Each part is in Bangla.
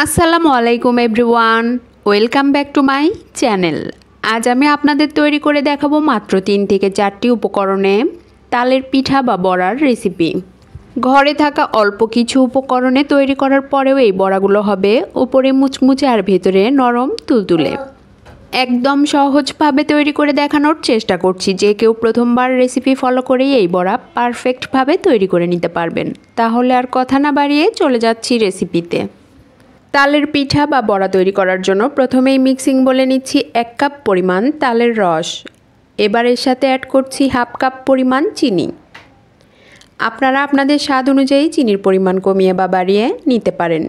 আসসালামু আলাইকুম everyone, welcome back to my channel. আজ আমি আপনাদের তৈরি করে দেখাবো মাত্র 3 থেকে 4টি উপকরণে তালের পিঠা বা বড়ার রেসিপি। ঘরে থাকা অল্প কিছু উপকরণে তৈরি করার পরেও এই বড়াগুলো হবে উপরে মুচমুচে আর ভেতরে নরম তুলতুলে। একদম সহজভাবে তৈরি করে দেখানোর চেষ্টা করছি, যে কেউ প্রথমবার রেসিপি ফলো করেই এই বড়া পারফেক্টভাবে তৈরি করে নিতে পারবেন। তাহলে আর কথা না বাড়িয়ে চলে যাচ্ছি রেসিপিতে। তালের পিঠা বা বড়া তৈরি করার জন্য প্রথমেই মিক্সিং বলে নিচ্ছি 1 কাপ পরিমাণ তালের রস। এবার এর সাথে অ্যাড করছি হাফ কাপ পরিমাণ চিনি। আপনারা আপনাদের স্বাদ অনুযায়ী চিনির পরিমাণ কমিয়ে বা বাড়িয়ে নিতে পারেন।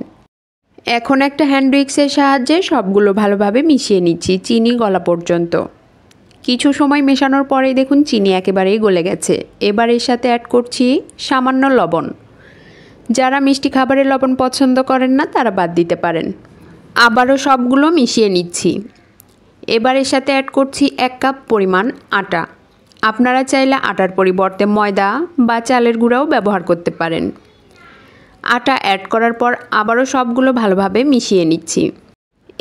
এখন একটা হ্যান্ড উইক্সের সাহায্যে সবগুলো ভালোভাবে মিশিয়ে নিচ্ছি চিনি গলা পর্যন্ত। কিছু সময় মেশানোর পরেই দেখুন চিনি একেবারেই গলে গেছে। এবার এর সাথে অ্যাড করছি সামান্য লবণ। যারা মিষ্টি খাবারে লবণ পছন্দ করেন না তারা বাদ দিতে পারেন। আবারও সবগুলো মিশিয়ে নিচ্ছি। এবার এর সাথে অ্যাড করছি 1 কাপ পরিমাণ আটা। আপনারা চাইলে আটার পরিবর্তে ময়দা বা চালের গুঁড়াও ব্যবহার করতে পারেন। আটা অ্যাড করার পর আবারও সবগুলো ভালোভাবে মিশিয়ে নিচ্ছি।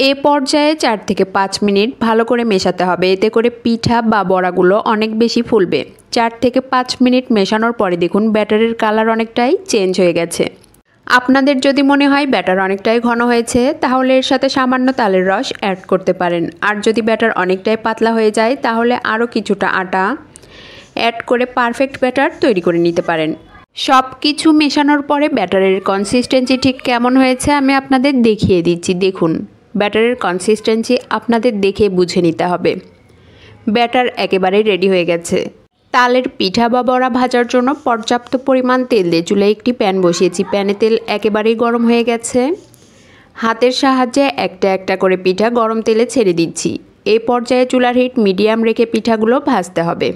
এ পর্যায়ে 4 থেকে 5 মিনিট ভালো করে মেশাতে হবে, এতে করে পিঠা বা বড়াগুলো অনেক বেশি ফুলবে। 4 থেকে 5 মিনিট মেশানোর পরে দেখুন ব্যাটারের কালার অনেকটাই চেঞ্জ হয়ে গেছে। আপনাদের যদি মনে হয় ব্যাটার অনেকটাই ঘন হয়েছে, তাহলে এর সাথে সামান্য তালের রস অ্যাড করতে পারেন। আর যদি ব্যাটার অনেকটাই পাতলা হয়ে যায়, তাহলে আরও কিছুটা আটা অ্যাড করে পারফেক্ট ব্যাটার তৈরি করে নিতে পারেন। সব কিছু মেশানোর পরে ব্যাটারের কনসিস্টেন্সি ঠিক কেমন হয়েছে আমি আপনাদের দেখিয়ে দিচ্ছি। দেখুন, ব্যাটারের কনসিস্টেন্সি আপনাদের দেখে বুঝে নিতে হবে। ব্যাটার একেবারেই রেডি হয়ে গেছে। তালের পিঠা বা বড়া ভাজার জন্য পর্যাপ্ত পরিমাণ তেল দিয়ে চুলায় একটি প্যান বসিয়েছি। প্যানে তেল একেবারেই গরম হয়ে গেছে। হাতের সাহায্যে একটা একটা করে পিঠা গরম তেলে ছেড়ে দিচ্ছি। এই পর্যায়ে চুলার হিট মিডিয়াম রেখে পিঠাগুলো ভাজতে হবে।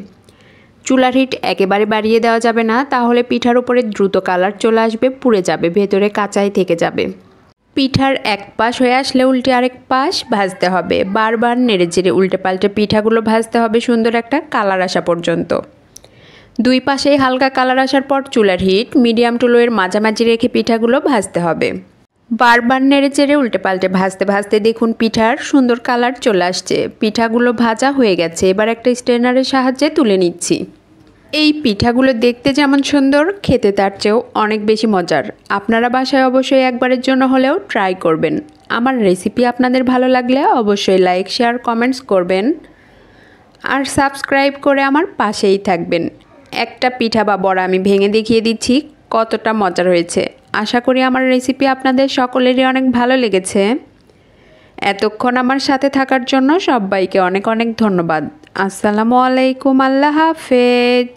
চুলার হিট একেবারে বাড়িয়ে দেওয়া যাবে না, তাহলে পিঠার উপরে দ্রুত কালার চলে আসবে, পুড়ে যাবে, ভেতরে কাঁচাই থেকে যাবে। পিঠার এক পাশ হয়ে আসলে উল্টে আরেক পাশ ভাজতে হবে। বারবার নেড়েচেড়ে উল্টে পাল্টে পিঠাগুলো ভাজতে হবে সুন্দর একটা কালার আসা পর্যন্ত। দুই পাশেই হালকা কালার আসার পর চুলার হিট মিডিয়াম টু লোয়ের মাঝামাঝি রেখে পিঠাগুলো ভাজতে হবে। বারবার নেড়েচেড়ে উল্টে পাল্টে ভাজতে ভাজতে দেখুন পিঠার সুন্দর কালার চলে আসছে। পিঠাগুলো ভাজা হয়ে গেছে। এবার একটা স্ট্রেনারের সাহায্যে তুলে নিচ্ছি। এই পিঠাগুলো দেখতে যেমন সুন্দর, খেতে তার চেয়েও অনেক বেশি মজার। আপনারা বাসায় অবশ্যই একবারের জন্য হলেও ট্রাই করবেন। আমার রেসিপি আপনাদের ভালো লাগলে অবশ্যই লাইক, শেয়ার, কমেন্টস করবেন আর সাবস্ক্রাইব করে আমার পাশেই থাকবেন। একটা পিঠা বা বড়া আমি ভেঙে দেখিয়ে দিচ্ছি কতটা মজার হয়েছে। আশা করি আমার রেসিপি আপনাদের সকলেরই অনেক ভালো লেগেছে। এতক্ষণ আমার সাথে থাকার জন্য সবাইকে অনেক অনেক ধন্যবাদ। আসসালামু আলাইকুম, আল্লাহ হাফেজ।